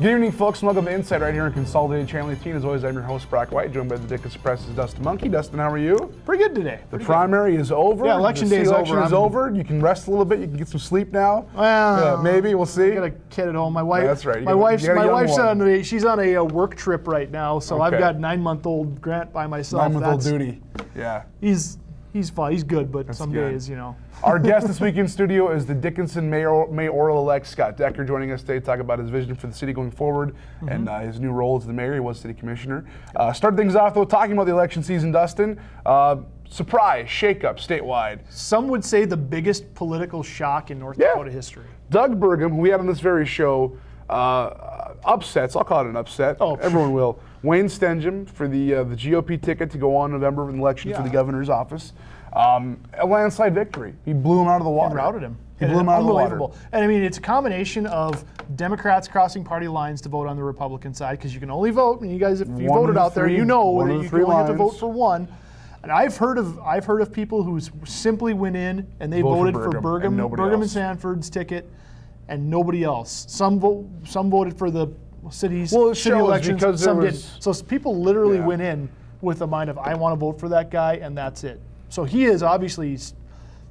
Good evening, folks. Welcome to Insight right here on Consolidated Channel 18. As always, I'm your host, Brock White, joined by the Dickens Press's Dustin Monkey. Dustin, how are you? Pretty good today. The primary is over. Yeah, election day is over. Election is over. You can rest a little bit. You can get some sleep now. Well, maybe we'll see. I got a kid at home. My wife. Yeah, that's right. My wife's one. she's on a work trip right now, so Okay. I've got 9-month-old Grant by myself. 9-month-old duty. Yeah. He's fine. He's good, but some good. days, you know. Our guest this week in studio is the Dickinson mayoral-elect Scott Decker, joining us today to talk about his vision for the city going forward and his new role as the mayor. He was city commissioner. Start things off, though, talking about the election season, Dustin. Surprise, shakeup statewide. Some would say the biggest political shock in North Dakota history. Doug Burgum, who we had on this very show, upsets. I'll call it an upset. Oh, everyone will. Wayne Stenjum for the GOP ticket to go on November in the election for the governor's office. A landslide victory. He blew him out of the water. And routed him. He blew him out of the water. Unbelievable. And I mean, it's a combination of Democrats crossing party lines to vote on the Republican side, because you can only vote, and you guys, if you voted out there, you know that you can only have to vote for one. And I've heard of people who simply went in and they voted for Burgum and Sanford's ticket, and nobody else. Some voted for the city elections, because some didn't. So people literally went in with the mind of, I want to vote for that guy, and that's it. So he has obviously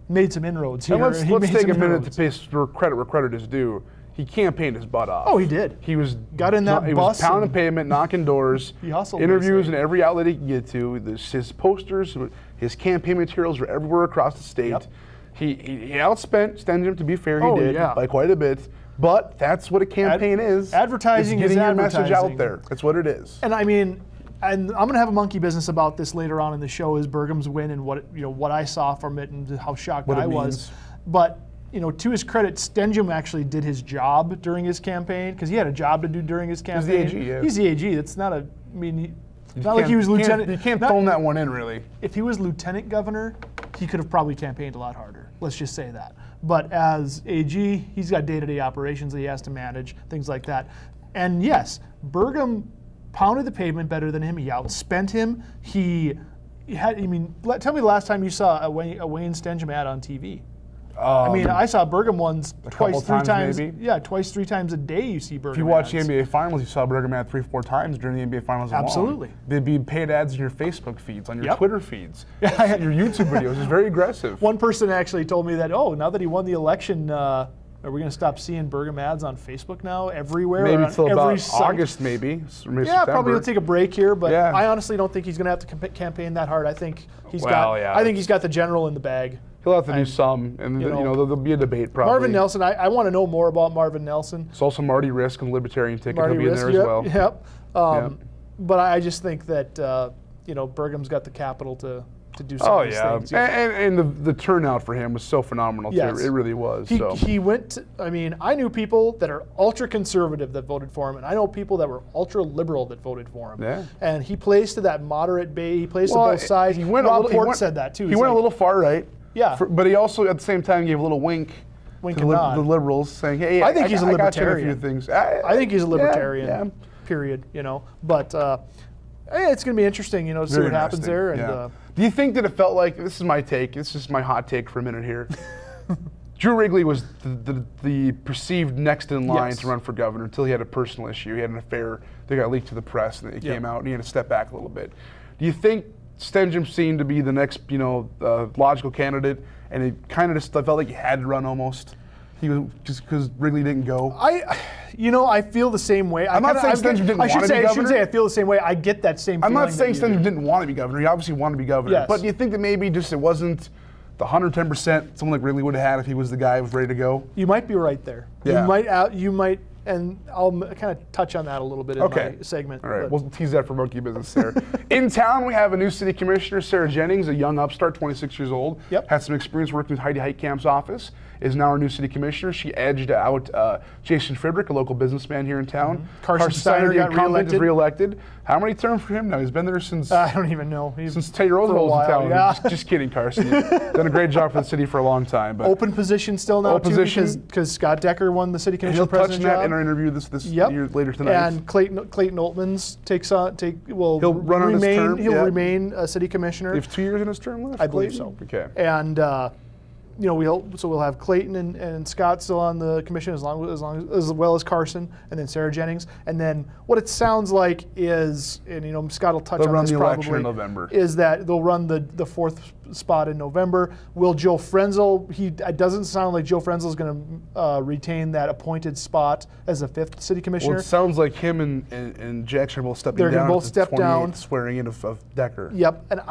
made some inroads here. And let's take a minute to pay credit where credit is due. He campaigned his butt off. Oh, he did. He got in that bus. He was pounding pavement, knocking doors. He hustled. Interviews in every outlet he could get to. His posters, his campaign materials were everywhere across the state. Yep. He outspent Stenjum, to be fair, he did by quite a bit. But that's what a campaign is. Advertising is getting your message out there. That's what it is. And I mean, and I'm going to have a monkey business about this later on in the show, is Burgum's win and what I saw from it and how shocked I was. But to his credit, Stenjum actually did his job during his campaign, because he had a job to do during his campaign. He's the AG. Yeah. He's the AG. That's not a. I mean, not like he was lieutenant. You can't phone that one in, really. If he was lieutenant governor, he could have probably campaigned a lot harder. Let's just say that. But as AG, he's got day-to-day operations that he has to manage, things like that. And yes, Burgum pounded the pavement better than him. He outspent him. He had. I mean, tell me the last time you saw a Wayne Stenjum ad on TV. I mean, I saw Burgum ones twice, 3 times. Maybe. Yeah, twice, 3 times a day you see Burgum. If you watch the NBA Finals, you saw Burgum ad 3-4 times during the NBA Finals alone. Absolutely. They'd be paid ads in your Facebook feeds, on your Twitter feeds, your YouTube videos. It's very aggressive. One person actually told me that, now that he won the election, are we going to stop seeing Burgum ads on Facebook now everywhere? Maybe until about August, maybe. Yeah, probably we'll take a break here, but I honestly don't think he's going to have to campaign that hard. I think I think he's got the general in the bag. He'll have to do some, and there'll be a debate probably. Marvin Nelson, I want to know more about Marvin Nelson. It's also Marty Risk on the Libertarian ticket. He'll be in there as well. Yep. But I just think that Burgum's got the capital to do some of these things. And the turnout for him was so phenomenal too. It really was. He went. I knew people that are ultra conservative that voted for him, and I know people that were ultra liberal that voted for him. Yeah. And he plays to that moderate base. He plays to both sides. Rob Port said that too. He went a little far right. Yeah. But he also, at the same time, gave a little wink to the liberals, saying, "Hey, I think he's a libertarian. A few things. I think he's a libertarian. Period. But it's going to be interesting, to see what happens there. And do you think that it felt like, this is my take, this is my hot take for a minute here. Drew Wrigley was the perceived next in line to run for governor until he had a personal issue. He had an affair that got leaked to the press, and it came out, and he had to step back a little bit. Do you think Stenjum seemed to be the next, logical candidate, and it kind of just felt like he had to run almost? He was just because Wrigley didn't go. I feel the same way. I'm not saying Stenjum didn't want to be governor. I shouldn't say I feel the same way. I get that same feeling. I'm not saying Stenjum didn't want to be governor. He obviously wanted to be governor. Yes. But do you think that maybe just it wasn't the 110% someone like Wrigley would have had if he was the guy who was ready to go? You might be right there. Yeah. You might. And I'll kind of touch on that a little bit in my segment. All right, we'll tease that for monkey business there. In town, we have a new city commissioner, Sarah Jennings, a young upstart, 26 years old. Yep. Had some experience working with Heidi Heitkamp's office, is now our new city commissioner. She edged out Jason Friedrich, a local businessman here in town. Mm-hmm. Carson Steiner got reelected. How many terms for him now? He's been there since... I don't even know. Since Teddy Roosevelt was in town. Yeah. Just kidding, Carson. You've done a great job for the city for a long time. But open position still now, because Scott Decker won the city commissioner president job. He'll touch that in our interview this year later tonight. And Clayton Oltmans he'll run on his term. He'll remain a city commissioner. He has 2 years in his term left? I believe so. Okay. And we'll have Clayton and Scott still on the commission as well as Carson, and then Sarah Jennings. And then what it sounds like is, and Scott will touch on this probably, election in November. Is that they'll run the fourth spot in November. Will Joe Frenzel? It doesn't sound like Joe Frenzel is going to retain that appointed spot as a fifth city commissioner. Well, it sounds like him and Jackson are both stepping down. They're going to both step down. Swearing in of Decker. Yep, and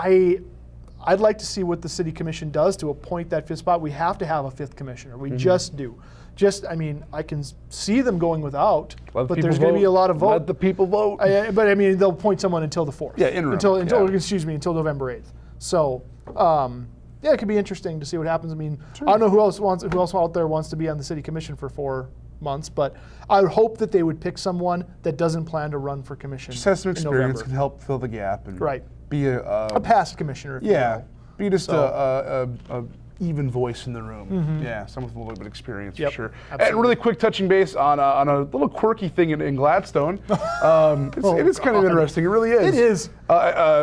I'd like to see what the city commission does to appoint that fifth spot. We have to have a fifth commissioner. We just do. I can see them going without, but there's going to be a lot of vote. Let the people vote. But they'll appoint someone until the 4th. Yeah, interim. Until November 8th. So, it could be interesting to see what happens. I don't know who else out there wants to be on the city commission for 4 months, but I would hope that they would pick someone that doesn't plan to run for commission. Just has some experience, can help fill the gap, and be a past commissioner. If be just a even voice in the room. Yeah, someone with a little bit of experience for sure. Absolutely. And really quick touching base on a little quirky thing in Gladstone. It is kind of interesting. It really is. It is.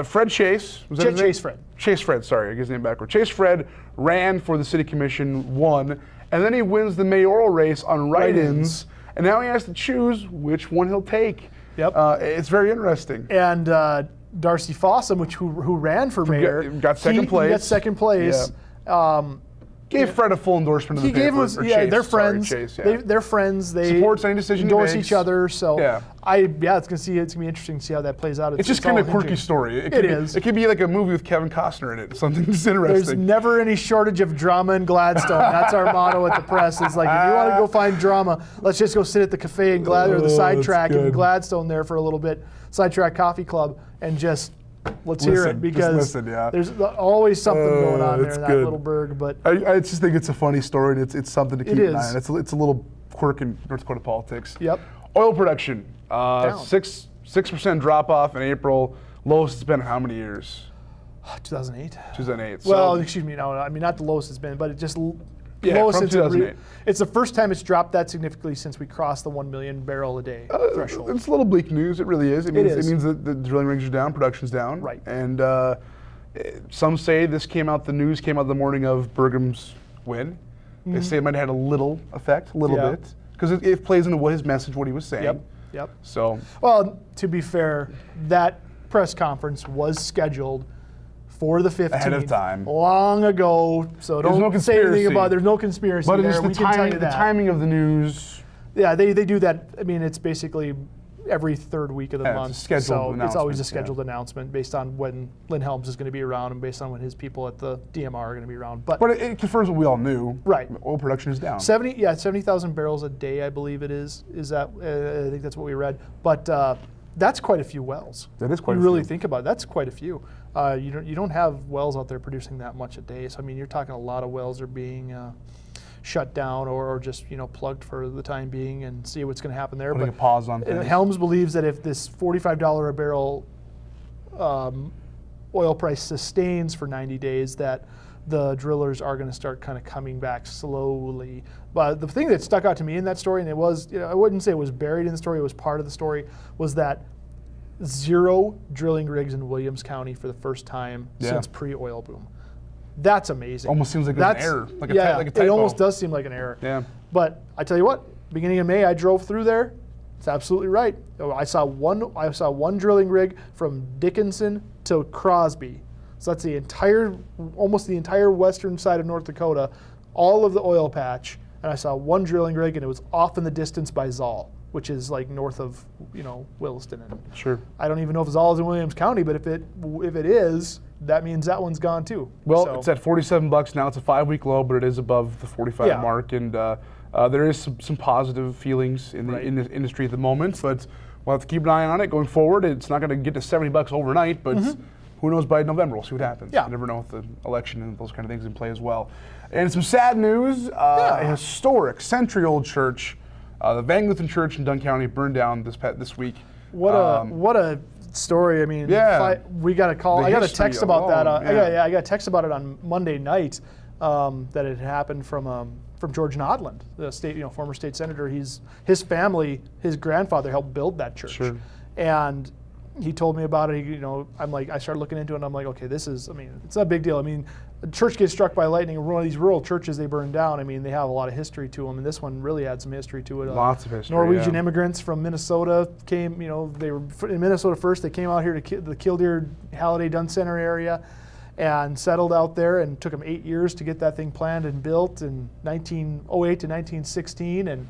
Fred Chase. Was that his name? Chase Fred. Chase Fred. Sorry, I get his name backward. Chase Fred ran for the city commission, won, and then he wins the mayoral race on write-ins, and now he has to choose which one he'll take. Yep. It's very interesting. And Darcy Fossum, who ran for mayor, got second place. He got second place. Yeah. Gave Fred a full endorsement. He gave him. They're friends. Chase, they're friends. They supports any decision endorse he makes. each other. So it's gonna be interesting to see how that plays out. It's just kind of a quirky story. It is. It could be like a movie with Kevin Costner in it. Something that's interesting. There's never any shortage of drama in Gladstone. That's our motto at the press. It's like, if you want to go find drama, let's just go sit at the cafe in or the sidetrack in Gladstone there for a little bit, Sidetrack Coffee Club, and just. Let's hear it, because there's always something going on there in that little burg. But I just think it's a funny story, and it's something to keep an eye on. It's a little quirk in North Dakota politics. Yep. Oil production, 6% drop off in April. Lowest it's been in how many years? 2008. 2008. Well, excuse me, no, not the lowest it's been, but it just lowest since 2008. It's the first time it's dropped that significantly since we crossed the 1 million barrel a day threshold. It's a little bleak news. It really is. It means that the drilling rigs are down, production's down. Right. And some say the news came out the morning of Burgum's win. They say it might have had a little effect, a little bit, because it plays into what he was saying. Yep. So. Well, to be fair, that press conference was scheduled for the 15th. Ahead of time. Long ago, so don't say anything about it. There's no conspiracy but there. But it's the timing of the news. Yeah, they do that. It's basically every third week of the month. It's always a scheduled announcement based on when Lynn Helms is going to be around and based on when his people at the DMR are going to be around. But it confirms what we all knew. Right. Oil production is down. 70,000 barrels a day, I believe it is. Is that? I think that's what we read. But that's quite a few wells. That is quite a few. You really think about it, that's quite a few. You don't have wells out there producing that much a day. So you're talking a lot of wells are being shut down or just plugged for the time being, and see what's going to happen there. Putting a pause on things. Helms believes that if this $45 a barrel oil price sustains for 90 days, that the drillers are going to start kind of coming back slowly. But the thing that stuck out to me in that story, and it was, I wouldn't say it was buried in the story, it was part of the story, was that 0 drilling rigs in Williams County for the first time since pre-oil boom. That's amazing. Almost seems like an error, like a typo. It almost does seem like an error. Yeah. But I tell you what, beginning of May, I drove through there. It's absolutely right. I saw one drilling rig from Dickinson to Crosby. So that's almost the entire western side of North Dakota, all of the oil patch. And I saw one drilling rig, and it was off in the distance by Zoll, which is like north of Williston. And sure. I don't even know if Zoll is in Williams County, but if it is, that means that one's gone too. Well, it's at $47 now. It's a 5-week low, but it is above the 45 mark, and there is some positive feelings in the industry at the moment. But we'll have to keep an eye on it going forward. It's not going to get to $70 overnight, but who knows, by November we'll see what happens. Yeah. You never know with the election and those kind of things in play as well. And some sad news: a historic century-old church, the Van Lutheran Church in Dunn County, burned down this week. What a story! I mean, we got a call. I got a text about that. I got a text about it on Monday night that it happened from George Nodland, the former state senator. His family, his grandfather helped build that church, and he told me about it. I'm like, I started looking into it, and I'm like, okay, it's not a big deal. I mean, a church gets struck by lightning. One of these rural churches they burn down. I mean, they have a lot of history to them, and this one really had some history to it. Lots of history. Norwegian immigrants from Minnesota came. They were in Minnesota first. They came out here to the Killdeer Halliday Dunn Center area, and settled out there. And took them 8 years to get that thing planned and built in 1908 to 1916. And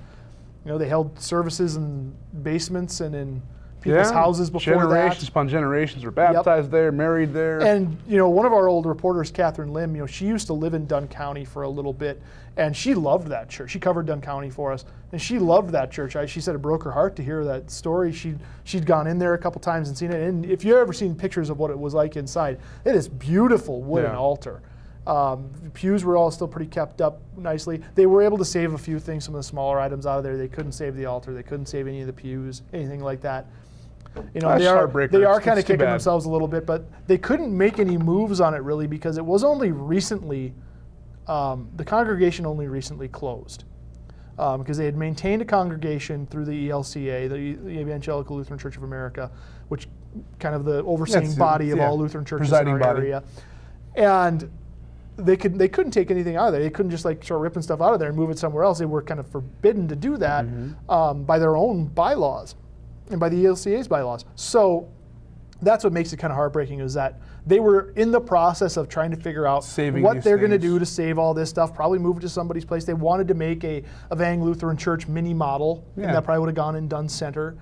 they held services in basements and in people's houses before generations that. upon generations were baptized there, married there. And one of our old reporters, Catherine Lim, she used to live in Dunn County for a little bit, and she loved that church. She covered Dunn County for us, and she loved that church. She said it broke her heart to hear that story. She'd gone in there a couple times and seen it. And if you've ever seen pictures of what it was like inside, it is beautiful wooden altar. The pews were all still pretty kept up nicely. They were able to save a few things, some of the smaller items out of there. They couldn't save the altar. They couldn't save any of the pews, anything like that. They are kind of kicking themselves a little bit, but they couldn't make any moves on it really because it was only recently, the congregation only recently closed because they had maintained a congregation through the ELCA, the Evangelical Lutheran Church of America, which kind of the overseeing body of all Lutheran churches in our area. And they couldn't take anything out of there. They couldn't just start ripping stuff out of there and move it somewhere else. They were kind of forbidden to do that by their own bylaws and by the ELCA's bylaws. So that's what makes it kind of heartbreaking is that they were in the process of trying to figure out what they're going to do to save all this stuff, probably move it to somebody's place. They wanted to make a Evang Lutheran Church mini model, and that probably would have gone in Dunn Center.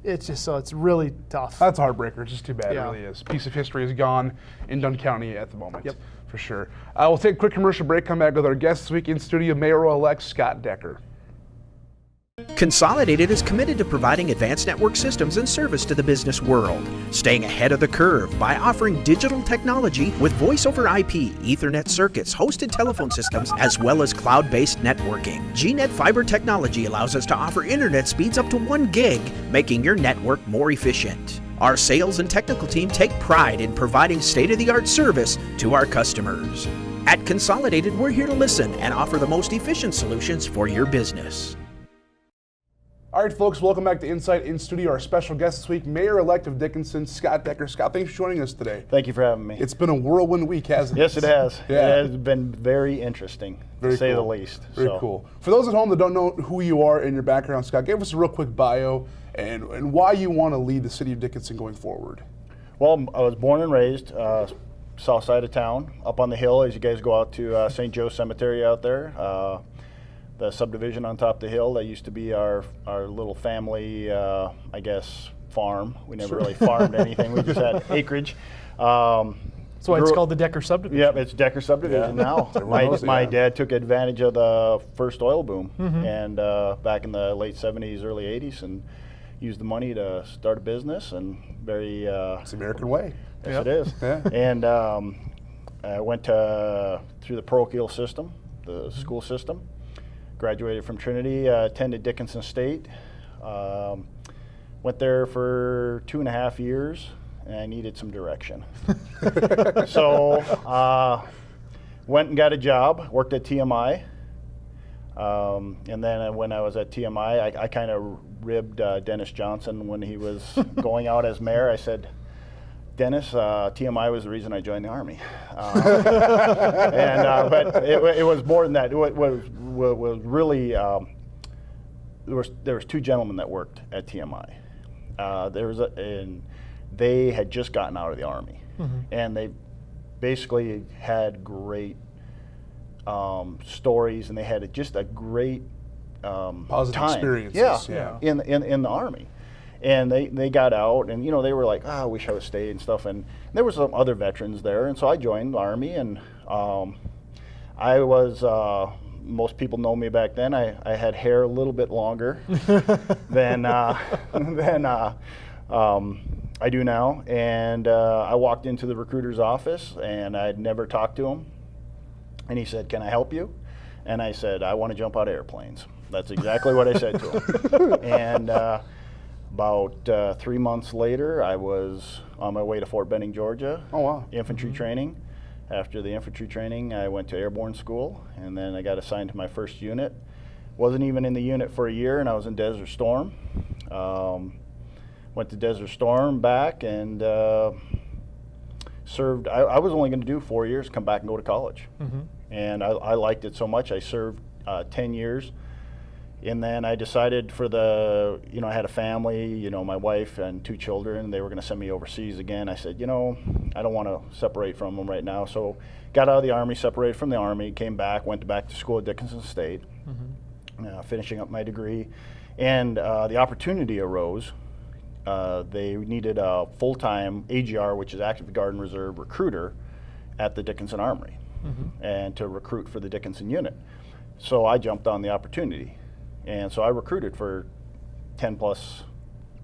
It's just it's really tough. That's a heartbreaker. It's just too bad. It really is. Piece of history is gone in Dunn County at the moment. Yep. For sure. We'll take a quick commercial break, come back with our guest this week in studio, Mayoral-elect Scott Decker. Consolidated is committed to providing advanced network systems and service to the business world, staying ahead of the curve by offering digital technology with voice over IP, Ethernet circuits, hosted telephone systems, as well as cloud-based networking. GNet fiber technology allows us to offer internet speeds up to 1 gig, making your network more efficient. Our sales and technical team take pride in providing state-of-the-art service to our customers. At Consolidated, we're here to listen and offer the most efficient solutions for your business. All right, folks, welcome back to Insight in Studio. Our special guest this week, Mayor-elect of Dickinson, Scott Decker. Scott, thanks for joining us today. Thank you for having me. It's been a whirlwind week, hasn't it? Yes, it has. Yeah. It has been very interesting, to say the least. Very cool. For those at home that don't know who you are and your background, Scott, give us a real quick bio and why you want to lead the city of Dickinson going forward. Well, I was born and raised south side of town, up on the hill as you guys go out to St. Joe Cemetery out there. The subdivision on top of the hill, that used to be our little family, I guess, farm. We never really farmed anything. We just had acreage. That's why it's called the Decker subdivision. Yep, it's Decker subdivision now. My dad took advantage of the first oil boom and back in the late 70s, early 80s, and used the money to start a business. And very it's the American way. Yes, it is. Yeah. And I went through the parochial system, the school system. Graduated from Trinity, attended Dickinson State. Went there for 2.5 years, and I needed some direction. So went and got a job, worked at TMI. And then when I was at TMI, I kind of ribbed Dennis Johnson when he was going out as mayor. I said, Dennis, TMI was the reason I joined the Army. But it was more than that. It was really, there was 2 gentlemen that worked at TMI. And they had just gotten out of the Army. And they basically had great stories, and they had just a great positive time. Experiences. Yeah. In the Army. And they got out, and they were like, I wish I would stay and stuff. And there were some other veterans there, and so I joined the Army. And I was, most people know me back then. I had hair a little bit longer than I do now. And I walked into the recruiter's office, and I'd never talked to him. And he said, "Can I help you?" And I said, "I want to jump out of airplanes." That's exactly what I said to him. And about 3 months later, I was on my way to Fort Benning, Georgia. Oh, wow. Infantry training. After the infantry training, I went to airborne school, and then I got assigned to my first unit. Wasn't even in the unit for a year, and I was in Desert Storm. went to Desert Storm back and served. I was only going to do 4 years, come back and go to college. And I liked it so much. I served 10 years. And then I decided I had a family, my wife and 2 children. They were going to send me overseas again. I said, I don't want to separate from them right now. So got out of the Army, separated from the Army, came back, went back to school at Dickinson State, finishing up my degree. And the opportunity arose. They needed a full-time AGR, which is Active Guard and Reserve recruiter, at the Dickinson Armory, and to recruit for the Dickinson unit. So I jumped on the opportunity. And so I recruited for 10 plus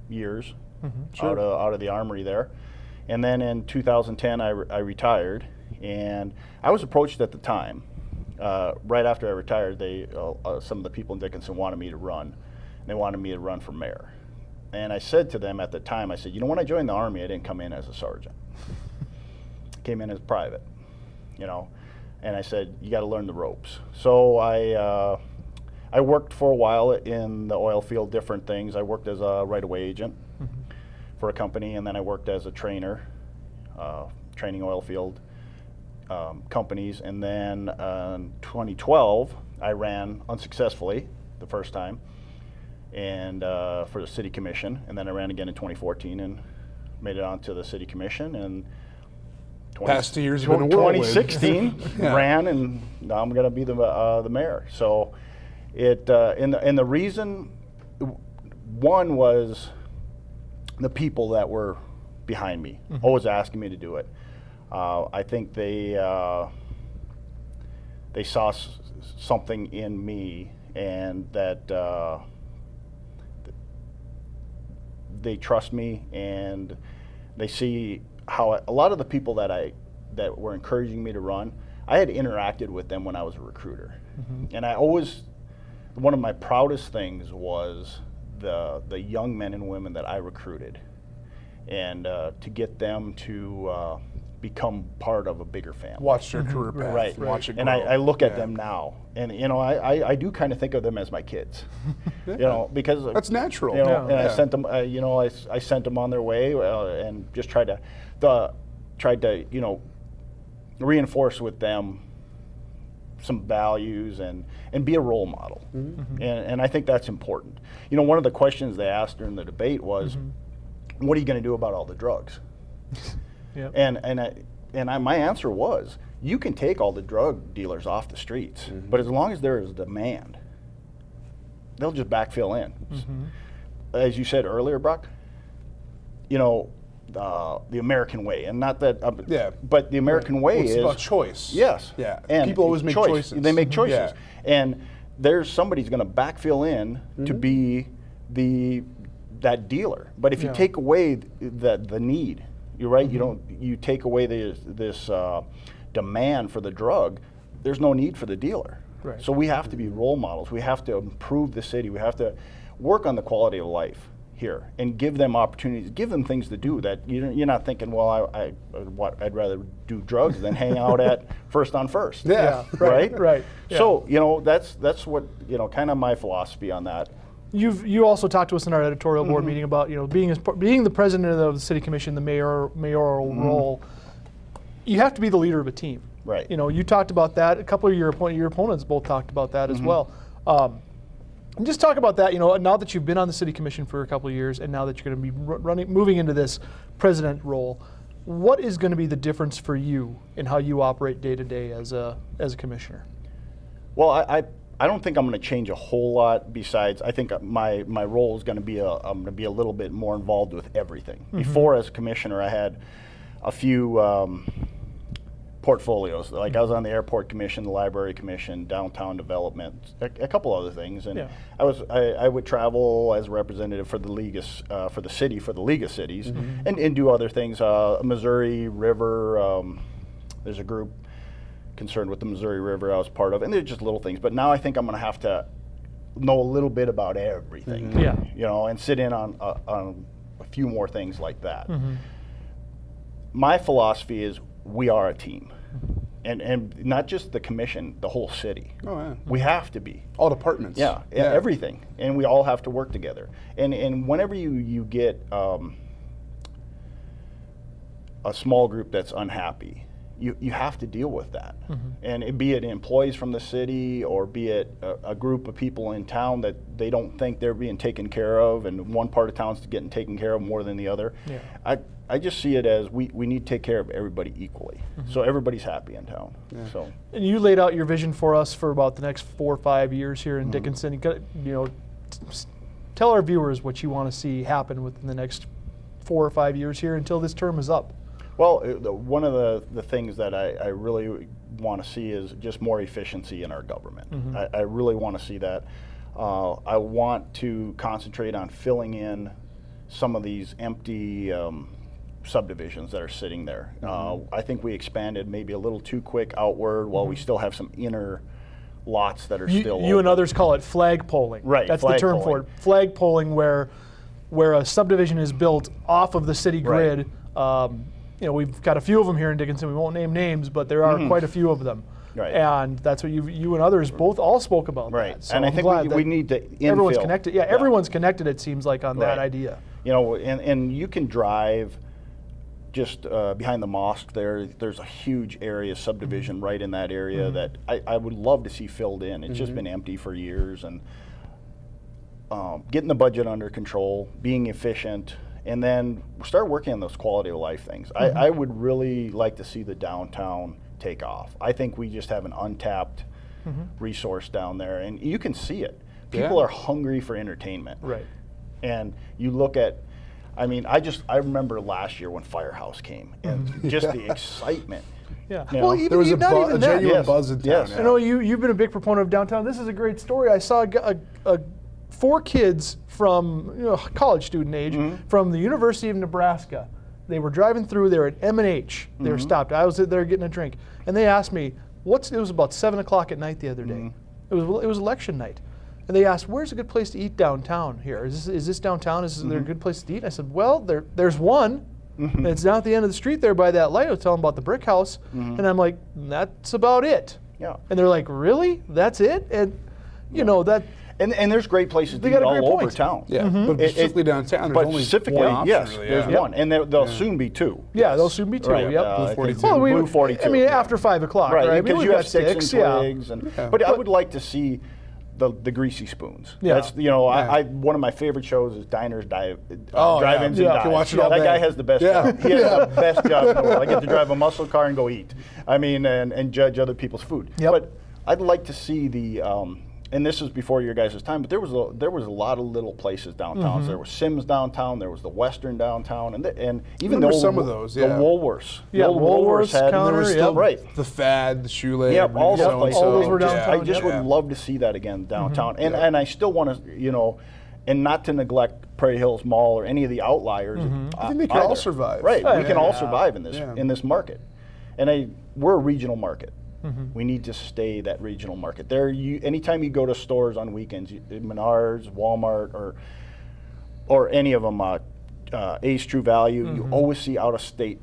years out of the Armory there. And then in 2010, I retired. And I was approached at the time, right after I retired, some of the people in Dickinson wanted me to run. They wanted me to run for mayor. And I said to them at the time, I said, when I joined the Army, I didn't come in as a sergeant. I came in as private, And I said, you got to learn the ropes. So I worked for a while in the oil field, different things. I worked as a right-of-way agent for a company, and then I worked as a trainer, training oil field companies. And then in 2012, I ran unsuccessfully the first time and for the city commission. And then I ran again in 2014 and made it onto the city commission. And past 2 years have been a whirlwind. 2016 ran, and now I'm going to be the mayor. So and the reason, one was the people that were behind me, always asking me to do it. I think they saw something in me, and that they trust me, and they see how a lot of the people that were encouraging me to run, I had interacted with them when I was a recruiter, and one of my proudest things was the young men and women that I recruited, and to get them to become part of a bigger family. Watch their career path. Right. Watch it grow. And I look at them now, and I do kind of think of them as my kids, because that's natural. And I sent them, I sent them on their way, and just tried to reinforce with them some values and be a role model. And I think that's important. One of the questions they asked during the debate was, what are you going to do about all the drugs? And my answer was, you can take all the drug dealers off the streets, but as long as there is demand, they'll just backfill in. As you said earlier, Brock, the American way, and not that, but the American way is about choice. Yes. Yeah. And people always make choices. They make choices, and somebody's going to backfill in to be that dealer. But if you take away the need, you're right. You take away this demand for the drug. There's no need for the dealer. Right. So we have to be role models. We have to improve the city. We have to work on the quality of life here and give them opportunities, give them things to do that you're not thinking, well, I'd rather do drugs than hang out at First on First. Yeah. Right. Right. Yeah. So that's what kind of my philosophy on that. You also talked to us in our editorial board meeting about being the president of the city commission, the mayoral role. You have to be the leader of a team. Right. You talked about that. A couple of your opponents both talked about that as well. And just talk about that. Now that you've been on the city commission for a couple of years, and now that you're going to be moving into this president role, what is going to be the difference for you in how you operate day to day as a commissioner? Well, I don't think I'm going to change a whole lot. Besides, I think my role is going to be I'm going to be a little bit more involved with everything. Before, as commissioner, I had a few portfolios. Like I was on the airport commission, the library commission, downtown development, a couple other things, and I would travel as a representative for the League for the city, for the League of Cities, and do other things. Missouri River, there's a group concerned with the Missouri River I was part of, and they're just little things. But now I think I'm going to have to know a little bit about everything, and sit in on a few more things like that. My philosophy is we are a team, and not just the commission, the whole city. Oh, yeah. We have to be. All departments. Yeah, everything, and we all have to work together. And whenever you get a small group that's unhappy, you have to deal with that. And be it employees from the city, or be it a group of people in town that they don't think they're being taken care of, and one part of town's getting taken care of more than the other. Yeah. I just see it as we need to take care of everybody equally, so everybody's happy in town. So. And you laid out your vision for us for about the next 4 or 5 years here in Dickinson. You know, tell our viewers what you want to see happen within the next 4 or 5 years here until this term is up. Well, one of the things that I really want to see is just more efficiency in our government. I really want to see that. I want to concentrate on filling in some of these empty subdivisions that are sitting there. I think we expanded maybe a little too quick outward while we still have some inner lots that are still You and open. others call it flag polling. Right, That's flag the term polling. for it. Flag polling, where a subdivision is built off of the city grid. You know, we've got a few of them here in Dickinson. We won't name names, but there are quite a few of them. Right. And that's what you and others both all spoke about. Right. That. So And I I'm think glad we that need to infill. everyone's connected. Yeah, everyone's connected. It seems like on that Right. idea. You know, and you can drive just behind the mosque there. There's a huge area subdivision right in that area that I would love to see filled in. It's just been empty for years, and getting the budget under control, being efficient, and then start working on those quality of life things. I would really like to see the downtown take off. I think we just have an untapped resource down there, and you can see it. People are hungry for entertainment. Right. And you look at, I mean, I remember last year when Firehouse came, and just the excitement. Yeah. You Well, know? even, There was a not even that. genuine Yes. buzz in town. Yes. yeah. I know you've been a big proponent of downtown. This is a great story. I saw 4 kids from college student age from the University of Nebraska. They were driving through. They were at M&H. They were stopped. I was there getting a drink, and they asked me, it was about 7 o'clock at night the other day. It was election night. And they asked, "Where's a good place to eat downtown here? Is this downtown? Is there a good place to eat?" And I said, "Well, there's one. And it's down at the end of the street there by that light. I was telling them about the brick house." And I'm like, "That's about it." Yeah. And they're like, "Really? That's it?" And you know that. And there's great places They to eat got a great all over point. town. Yeah, but specifically downtown, there's But only specifically, one option, yes, really, there's yeah. one, and they'll soon be 2. Yeah, they'll soon be 2. Right, Yep. I think 42. Well, Blue 42. I mean, yeah. after 5 o'clock, Right, right? I mean, because we've you got have sticks and yeah. twigs, but I would like to see the greasy spoons. Yeah. That's one of my favorite shows is Diners, Drive-ins, yeah. and Yeah. Dives. Can watch it all that day. guy has the best Yeah. job. He has the best job in the world. I get to drive a muscle car and go eat. I mean, and judge other people's food. Yep. But I'd like to see the. And this is before your guys' time, but there was a lot of little places downtown. So there was Sims downtown, there was the Western downtown, and even remember the old, some of those, the yeah. Woolworths. Yeah, the old Woolworths had counter, There was yep. still right. the Fad, the Shoelay. Yeah, all those so-and-so. places. All those were Yeah. downtown. I just Yep. would love to see that again downtown, and I still want to, and not to neglect Prairie Hills Mall or any of the outliers. I think they can all either. survive. Right, we can all Yeah. survive in this Yeah. market, and we're a regional market. We need to stay that regional market. Anytime you go to stores on weekends, Menards, Walmart, or any of them, Ace True Value, you always see out of state.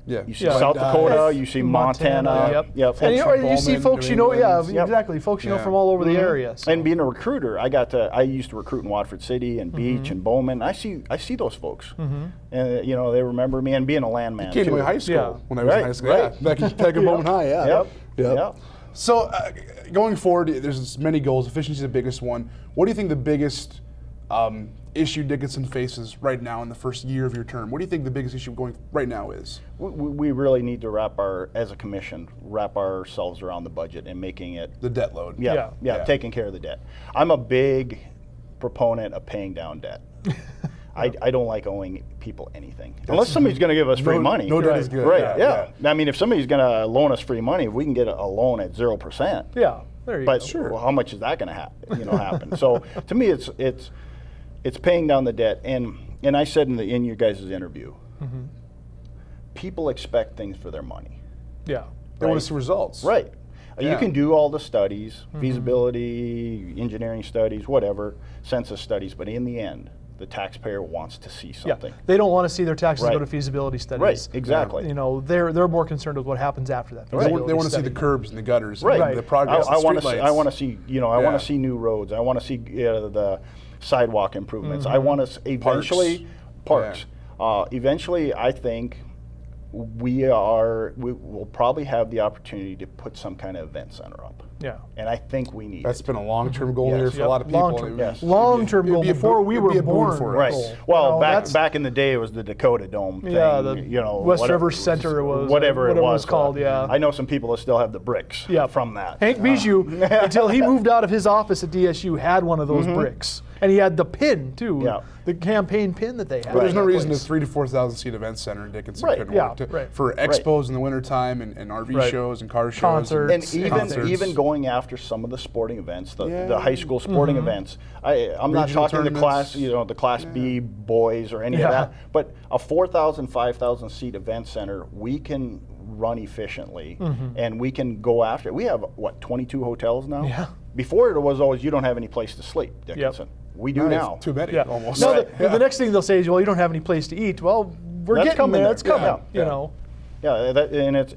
Yeah. You see Yeah. South Dive. Dakota, you see Montana. Yep. Yep. And you see Bowman, folks, New yeah, England. Yep. exactly. Folks, Yeah. from all over the area. So. And being a recruiter, I used to recruit in Watford City and Beach and Bowman. I see those folks, and they remember me, and being a landman Came to too. my high school Yeah. when I was in Right, high school. right. Yeah, back in Bowman High. Yeah. Yep. Yep. Yep. So going forward, there's many goals. Efficiency is the biggest one. What do you think the biggest issue Dickinson faces right now in the first year of your term? What do you think the biggest issue going right now is? We really need to as a commission, wrap ourselves around the budget and making it, The debt load. Yeah. taking care of the debt. I'm a big proponent of paying down debt. I don't like owing people anything. Unless somebody's going to give us free money. No debt is good. Right, Yeah, yeah. I mean, if somebody's going to loan us free money, if we can get a loan at 0%. Yeah, there you But go. well, how much is that going to happen? So to me, it's paying down the debt. And I said in your guys' interview, people expect things for their money. Yeah. They want to see results. Right. You Yeah. can do all the studies, feasibility, engineering studies, whatever, census studies, but in the end, the taxpayer wants to see something. They don't want to see their taxes Right. go to feasibility studies. Right, exactly. You know, they're more concerned with what happens after that. They want to feasibility see the study. curbs and the gutters, Right. and the progress. I want the to see. streetlights. I want to see. You know, I want Yeah. to see new roads. I want to see the sidewalk improvements. I want to eventually parks. Eventually, I think we will probably have the opportunity to put some kind of event center up. Yeah. And I think we need That's it. been a long-term goal here Yes. for a lot of people. Long-term, It would- yes. it'd be- Long-term it'd goal be a before boon- we it'd were be a boon born. for Right. us. goal. Well, You know, that's- back in the day, it was the Dakota Dome thing. Yeah, the you know, West whatever- River Center was whatever it was called. Yeah. I know some people that still have the bricks from that. Hank Bijou, until he moved out of his office at DSU, had one of those bricks, and he had the pin too. Yeah. The campaign pin that they had. But there's no Right. reason a 3,000 to 4,000 seat event center in Dickinson Right. couldn't Yeah, work to, right. for expos in the wintertime and RV Right. shows and car shows. Concerts. And even concerts. even going after some of the sporting events, the Yeah. high school sporting events. I'm not Regional talking the class, tournaments. the Class B boys or any of Yeah. that, but a 4,000, 5,000 seat event center, we can run efficiently and we can go after it. We have 22 hotels now. Yeah. Before it was always you don't have any place to sleep, Dickinson. We do now. Too many, Yeah. almost. No, Right. the next thing they'll say is, well, you don't have any place to eat. Well, we're That's getting coming there. there. It's coming. Yeah. You Yeah. know. Yeah,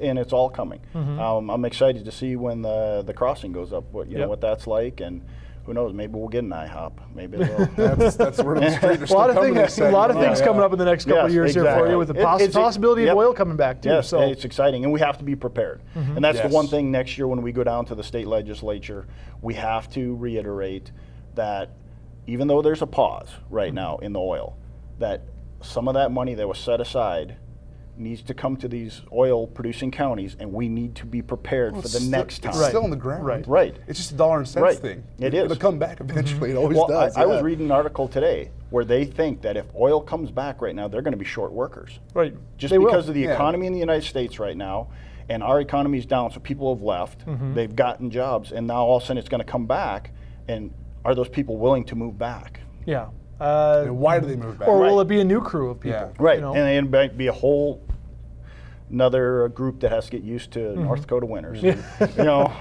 and it's all coming. I'm excited to see when the crossing goes up. What Yep. what that's like, and who knows? Maybe we'll get an IHOP. Maybe they'll. that's where the street A lot of things Yeah. coming up in the next couple Yes, of years here for exactly. you, with the It's a- possibility yep. of oil coming back too. Yes, So it's exciting, and we have to be prepared. And that's Yes. the one thing next year when we go down to the state legislature, we have to reiterate that even though there's a pause right now in the oil, that some of that money that was set aside needs to come to these oil-producing counties, and we need to be prepared for the next time. It's still in the ground. Right. Right. It's just a dollar and cents Right. thing. It is. It'll come back eventually. It always Well, does. I was yeah. reading an article today where they think that if oil comes back right now, they're going to be short workers. right, Just they will. because of the Yeah. economy in the United States right now, and our economy's down, so people have left, they've gotten jobs, and now all of a sudden it's going to come back, and are those people willing to move back? Yeah. And why do they move back? Or will Right. it be a new crew of people? Yeah. Right, You know? and it might be a whole another group that has to get used to North Dakota winters. you know,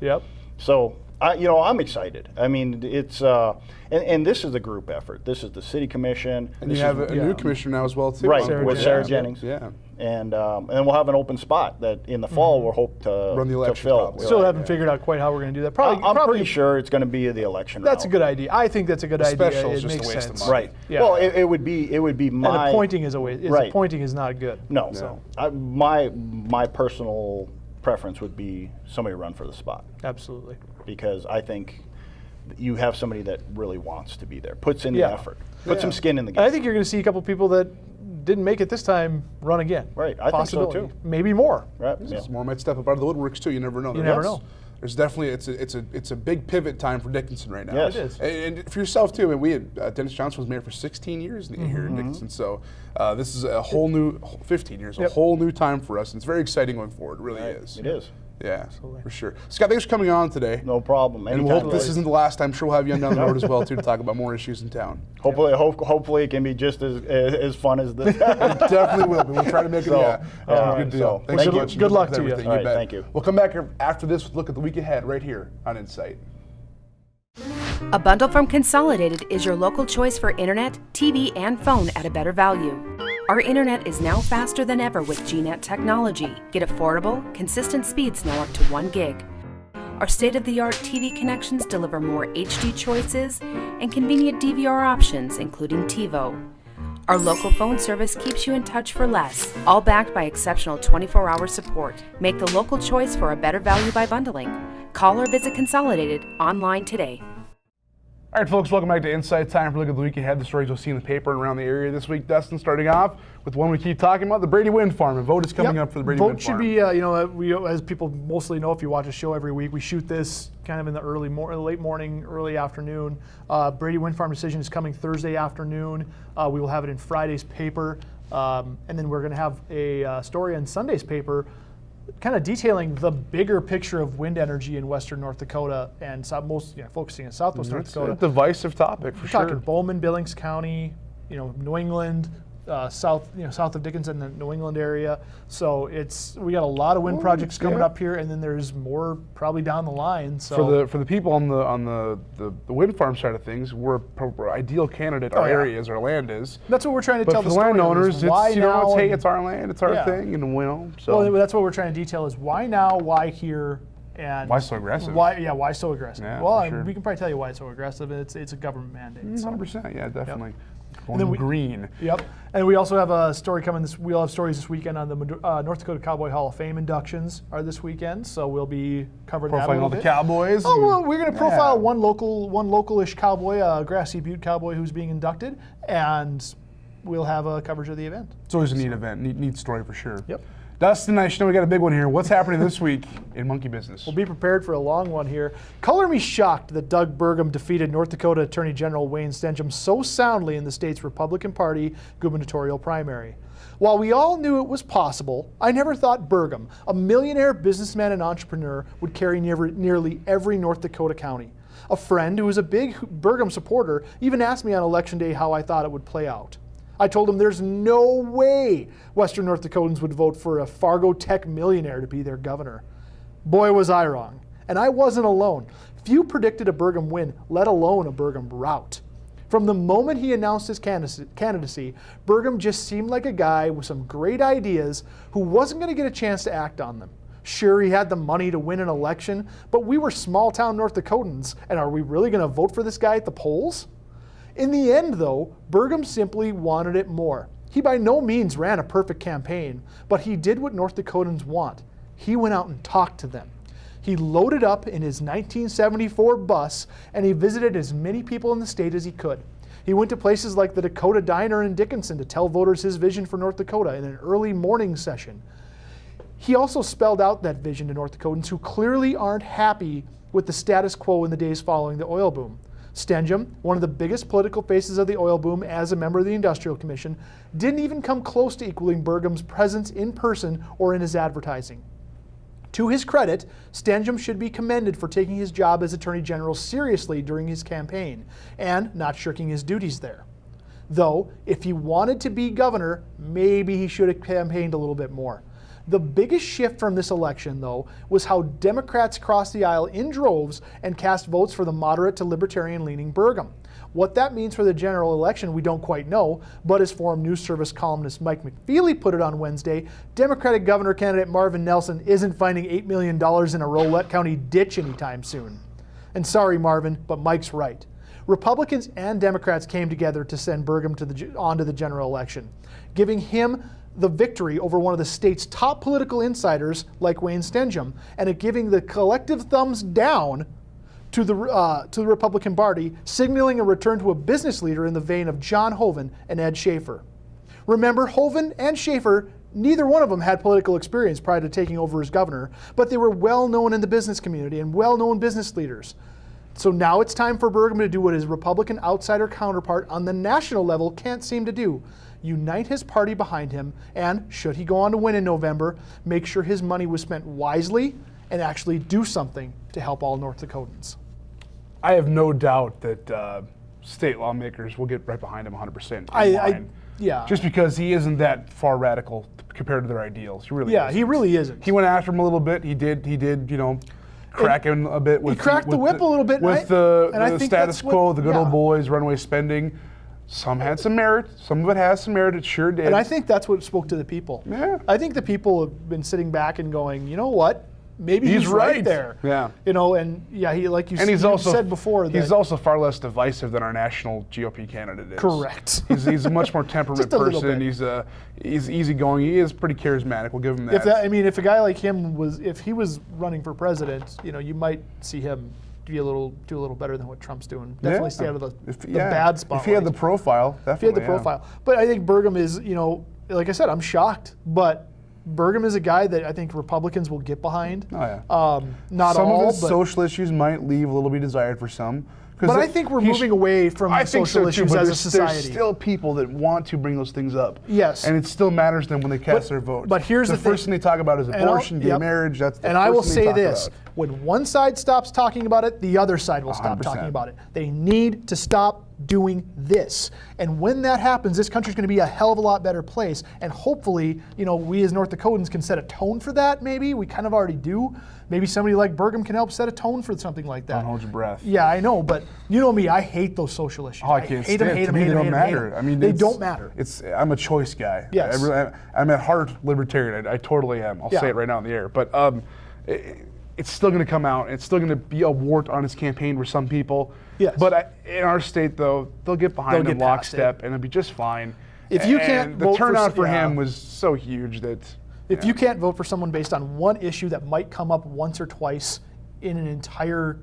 Yep. so I'm excited. I mean, it's and this is a group effort. This is the city commission. And this you have is, a new commissioner now as well too. right Sarah with Jennings. Sarah Jennings. Yeah. And we'll have an open spot that in the fall we'll hope to Run the election to fill. probably. Still Right, haven't yeah. figured out quite how we're going to do that. I'm Probably pretty sure it's going to be the election. that's a route. good idea. I think that's a good idea. special is It just a makes waste of sense. money. Right. Yeah. Well, it would be And my appointing is a way. Right. Appointing is not good. No. So My personal preference would be somebody to run for the spot, absolutely. because I think you have somebody that really wants to be there, puts in Yeah. the effort, puts Yeah. some skin in the And game. I think you're going to see a couple people that didn't make it this time run again. Right, I think so, Possibility. too. Maybe more. Right. Yeah. More might step up out of the woodworks too. You never know. You never know. There's definitely it's a big pivot time for Dickinson right now. Yes. It is. And for yourself too. I mean, we had Dennis Johnson was mayor for 16 years here Mm-hmm. in Dickinson. So this is a whole new 15 years, Yep. a whole new time for us. And it's very exciting going forward. It really is. It is. Yeah, for sure. Scott, thanks for coming on today. No problem. And we'll Anytime, hope this really. isn't the last time. Sure, we'll have you on down the road as well too to talk about more issues in town. Hopefully it can be just as fun as this. Definitely will be. We'll try to make it. So, Yeah, all good right, deal. so Thanks so thank you. much. Good luck with to you. everything. All right, bet. thank you. We'll come back after this with a look at the week ahead right here on Insight. A bundle from Consolidated is your local choice for internet, TV, and phone at a better value. Our internet is now faster than ever with GNet technology. Get affordable, consistent speeds now up to 1 gig. Our state-of-the-art TV connections deliver more HD choices and convenient DVR options, including TiVo. Our local phone service keeps you in touch for less, all backed by exceptional 24-hour support. Make the local choice for a better value by bundling. Call or visit Consolidated online today. All right, folks, welcome back to Insight. Time for a look at the week ahead. The stories you'll see in the paper and around the area this week. Dustin, starting off with one we keep talking about, the Brady Wind Farm. A vote is coming up for the Brady Vote Wind Farm. should be, we, as people mostly know, if you watch a show every week, we shoot this kind of in the late morning, early afternoon. Brady Wind Farm decision is coming Thursday afternoon. We will have it in Friday's paper, and then we're going to have a story in Sunday's paper, kind of detailing the bigger picture of wind energy in western North Dakota and focusing on southwest North It's Dakota. a divisive topic for We're sure. talking Bowman, Billings County, New England, south of Dickinson, the New England area. So we got a lot of wind projects coming up here, and then there's more probably down the line. So for the people on the wind farm side of things, we're ideal candidate. Our area is, our land is. That's what we're trying to But tell for the the story. landowners, Why it's now? hey, it's our land, it's our Yeah. thing, and so. Well, that's what we're trying to detail is why now, why here, and Why so aggressive? Why so aggressive? Yeah, well, for sure. we can probably tell you why it's so aggressive. It's a government mandate. So. 100%, yeah, definitely. And then Going green. Yep. And we also have a story coming. We'll have stories this weekend on the North Dakota Cowboy Hall of Fame inductions are this weekend. So we'll be covering that a Profiling little all the bit. cowboys. Oh, well, we're going to profile Yeah. one local-ish cowboy, a Grassy Butte cowboy who's being inducted, and we'll have a coverage of the event. It's always a neat event, neat story for sure. Yep. Dustin, I know we got a big one here. What's happening this week in monkey business? We'll be prepared for a long one here. Color me shocked that Doug Burgum defeated North Dakota Attorney General Wayne Stenjum so soundly in the state's Republican Party gubernatorial primary. While we all knew it was possible, I never thought Burgum, a millionaire businessman and entrepreneur, would carry nearly every North Dakota county. A friend who was a big Burgum supporter even asked me on Election Day how I thought it would play out. I told him there's no way Western North Dakotans would vote for a Fargo Tech millionaire to be their governor. Boy, was I wrong. And I wasn't alone. Few predicted a Burgum win, let alone a Burgum rout. From the moment he announced his candidacy, Burgum just seemed like a guy with some great ideas who wasn't going to get a chance to act on them. Sure, he had the money to win an election, but we were small-town North Dakotans, and are we really going to vote for this guy at the polls? In the end, though, Burgum simply wanted it more. He by no means ran a perfect campaign, but he did what North Dakotans want. He went out and talked to them. He loaded up in his 1974 bus, and he visited as many people in the state as he could. He went to places like the Dakota Diner in Dickinson to tell voters his vision for North Dakota in an early morning session. He also spelled out that vision to North Dakotans who clearly aren't happy with the status quo in the days following the oil boom. Stenjum, one of the biggest political faces of the oil boom as a member of the Industrial Commission, didn't even come close to equaling Burgum's presence in person or in his advertising. To his credit, Stenjum should be commended for taking his job as Attorney General seriously during his campaign and not shirking his duties there. Though, if he wanted to be governor, maybe he should have campaigned a little bit more. The biggest shift from this election, though, was how Democrats crossed the aisle in droves and cast votes for the moderate to libertarian-leaning Burgum. What that means for the general election, we don't quite know, but as Forum News Service columnist Mike McFeely put it on Wednesday, Democratic governor candidate Marvin Nelson isn't finding $8 million in a Rolette County ditch anytime soon. And sorry, Marvin, but Mike's right. Republicans and Democrats came together to send Burgum onto the general election, giving him the victory over one of the state's top political insiders like Wayne Stenjum, and it giving the collective thumbs down to the Republican Party, signaling a return to a business leader in the vein of John Hoeven and Ed Schaefer. Remember, Hoeven and Schaefer, neither one of them had political experience prior to taking over as governor, but they were well known in the business community and well-known business leaders. So now it's time for Burgum to do what his Republican outsider counterpart on the national level can't seem to do: unite his party behind him, and, should he go on to win in November, make sure his money was spent wisely and actually do something to help all North Dakotans. I have no doubt that state lawmakers will get right behind him 100%. Yeah. Just because he isn't that far radical compared to their ideals. He really isn't. He really isn't. He went after him a little bit. He did, crack him a bit. He cracked the whip a little bit. With the status quo, the good old boys, runaway spending. Some had some merit. Some of it has some merit. It sure did. And I think that's what spoke to the people. Yeah. I think the people have been sitting back and going, you know what? Maybe he's right there. Yeah. And he, like you said before. He's also far less divisive than our national GOP candidate is. Correct. He's a much more temperament person. He's easygoing. He is pretty charismatic. We'll give him that. If a guy like him if he was running for president, you might see him do a little better than what Trump's doing. Definitely stay out of the bad spotlight. If he had the profile, definitely. But I think Burgum is, like I said, I'm shocked, but Burgum is a guy that I think Republicans will get behind. Oh yeah. Not some all, of his social issues might leave a little bit desired for some. But I think we're moving away from social issues as a society. There's still people that want to bring those things up. Yes. And it still matters to them when they cast their vote. But here's the first thing they talk about is abortion, gay marriage. That's the and first I will thing they say talk this: about. when one side stops talking about it, the other side will stop 100%. talking about it. They need to stop doing this. And when that happens, this country's going to be a hell of a lot better place. And hopefully, we as North Dakotans can set a tone for that, maybe. We kind of already do. Maybe somebody like Burgum can help set a tone for something like that. Don't hold your breath. Yeah, I know, but you know me, I hate those social issues. Oh, I can't hate stand them, it. hate To them, me, hate they them, don't hate them, matter. hate them. I mean, they don't matter. I'm a choice guy. Yes. I'm at heart libertarian. I totally am. I'll say it right now in the air. But it's still going to come out. It's still going to be a wart on his campaign for some people. Yes. But in our state, though, they'll get behind him lockstep, and it'll be just fine. If you can't the vote turnout for yeah. him was so huge that if you can't vote for someone based on one issue that might come up once or twice in an entire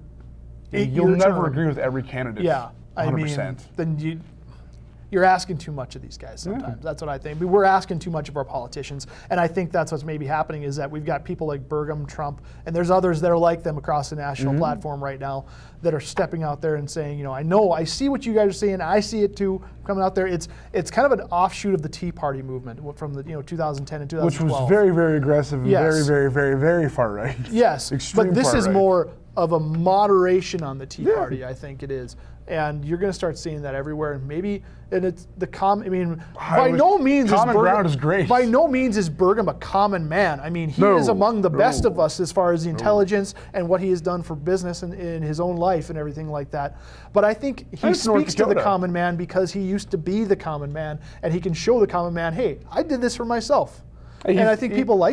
8-year you'll never term, agree with every candidate. Yeah, 100%. I mean, then you're asking too much of these guys sometimes. Yeah. That's what I think. We're asking too much of our politicians, and I think that's what's maybe happening is that we've got people like Burgum, Trump, and there's others that are like them across the national platform right now that are stepping out there and saying, I see what you guys are saying. I see it too. Coming out there, it's kind of an offshoot of the Tea Party movement from the 2010 and 2012, which was very, very aggressive and yes. very, very, very, very far right. Yes, Extreme but this far is right. more of a moderation on the Tea Party, I think it is. And you're going to start seeing that everywhere. And maybe, and it's the by no means common is ground is great. By no means is Burgum a common man. I mean, he is among the best of us as far as the intelligence and what he has done for business and in his own life and everything like that. But I think he speaks to the common man because he used to be the common man, and he can show the common man, hey, I did this for myself. And I think people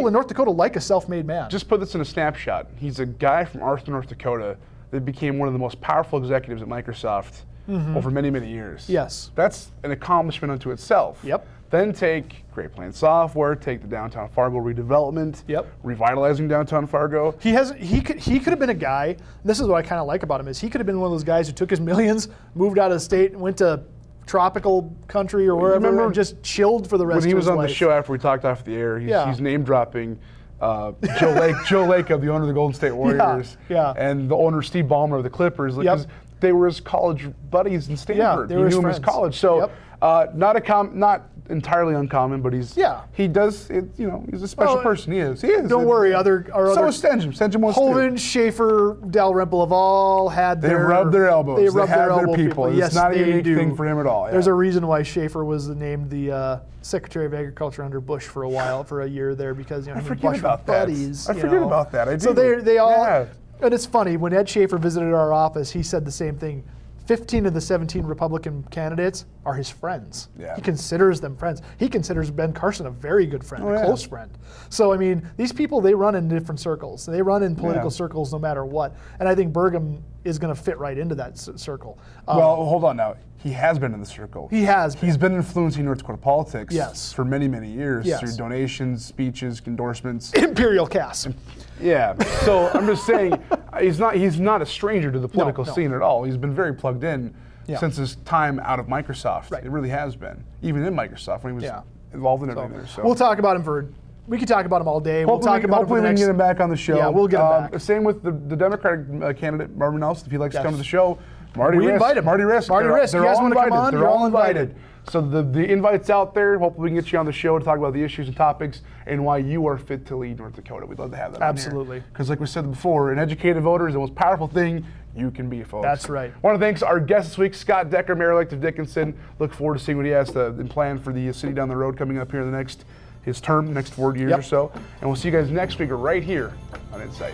in North Dakota like a self-made man. Just put this in a snapshot. He's a guy from Arthur, North Dakota that became one of the most powerful executives at Microsoft over many, many years. Yes. That's an accomplishment unto itself. Yep. Then take Great Plains Software, take the downtown Fargo redevelopment, revitalizing downtown Fargo. He could have been a guy, this is what I kind of like about him, is he could have been one of those guys who took his millions, moved out of the state, and went to tropical country or wherever and just chilled for the rest of his life. When he was on the show after we talked off the air, he's name dropping Joe Lacob, the owner of the Golden State Warriors, and the owner Steve Ballmer of the Clippers, because they were his college buddies in Stanford. They he were knew him friends. as college, so not entirely uncommon, but he's he's a special person. He is. Don't worry, so is Stenjum. Stenjum was Hovind, Schaefer, Dalrymple have all had they rubbed their elbows. They rubbed their elbows. people. It's Yes, not a they unique do. thing for him at all. Yeah. There's a reason why Schaefer was named the Secretary of Agriculture under Bush for a year there because I forget Bush about were that. buddies. I forget about that. I do. So they all. And it's funny when Ed Schaefer visited our office, he said the same thing. 15 of the 17 Republican candidates are his friends. Yeah. He considers them friends. He considers Ben Carson a very good friend, a close friend. So, I mean, these people, they run in different circles. They run in political circles no matter what. And I think Burgum is going to fit right into that circle. Well, hold on now. He has been in the circle. He has. He's been influencing North Dakota politics for many, many years through Yes. donations, speeches, endorsements. Imperial cast. Yeah. So I'm just saying, he's not a stranger to the political scene at all. He's been very plugged in since his time out of Microsoft. Right. It really has been, even in Microsoft when he was involved in everything there. So we'll talk about him we could talk about him all day. We'll talk about him for hopefully the we next. can get him back on the show. Yeah, we'll get him back. Same with the Democratic candidate, Marvin Nelson, if he likes to come to the show. Marty We Risk. invite him. Marty Risk. Marty Risk. They're You guys all wanna come invited. on? They're You're all all invited. invited. So the invite's out there. Hopefully we can get you on the show to talk about the issues and topics and why you are fit to lead North Dakota. We'd love to have that Absolutely. Because like we said before, an educated voter is the most powerful thing you can be, folks. That's right. I want to thank our guest this week, Scott Decker, Mayor-elect of Dickinson. Look forward to seeing what he has in plan for the city down the road coming up here in his term, next 4 years or so. And we'll see you guys next week right here on Insight.